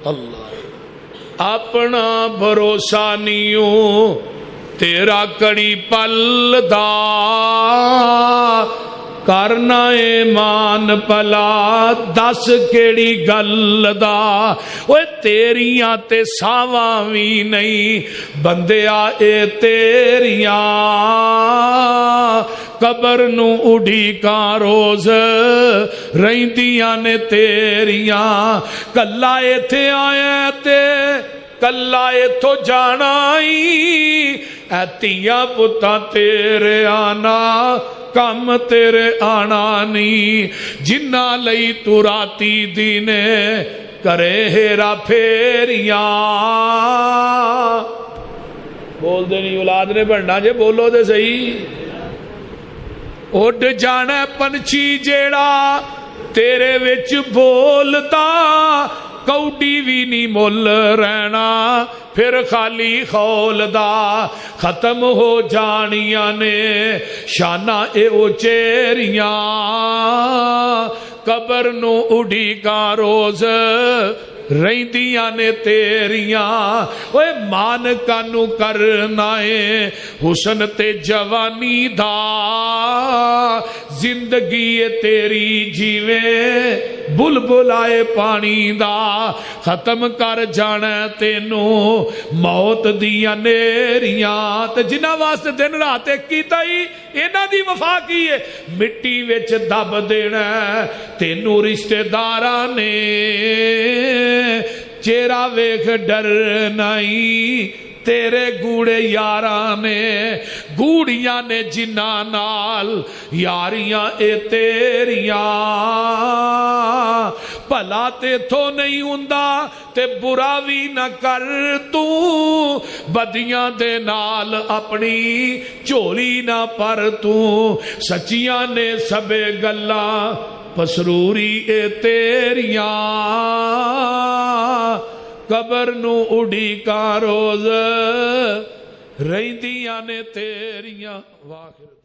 اللہ اپنا بھروسہ نیوں تیرا کڑی پل دا کرنا ایمان پلا دس کیڑی گل دا اوے تیریاں تے ساواں وی نہیں بندیا اے تیریاں قبر نو اڈھی کا روز رہندیاں نے تیریاں کلا ایتھے آیا تے کلا ایتھوں جانا اے تیاں پتاں تیرے آنا کم تیرے آنا نی جنہ لئی تو راتی دینے کرے ہیرا پھیریاں بول دے نہیں اولاد نے بڑھنا جے بولو دے صحیح اڈ جانا پنچھی جیڑا تیرے وچ بولتا کوڈی بھی نہیں مل رہنا پھر خالی خول دا ختم ہو جانیاں نے شانہ اے او چیریاں قبر نو اڈھی کا روز رہندیاں نے تیریاں اوے مان کانو کرنا ہے حسن تے جوانی دا زندگی تیری جیویں بلبل آئے پانی دا ختم کر جانا تینو موت دیا نیریاں تے جنہ واسطے دن رات کیتا ہی اینا دی وفا کی ہے مٹی وچ دب دینا تینو رشتہ داراں نے چہرہ ویکھ ڈر نہیں تیرے گوڑے یاراں نے گوڑیاں نے جنہ نال یاریاں اے تیریاں بھلا تے تھو نہیں ہوندا تے برا بھی نہ کر تو بدیاں دے نال اپنی چولی نہ پر تو سچیاں نے سبے گلاں پسروری اے تیریاں قبر نو اڈھی کا روز رہندیاں نے تیریاں واخر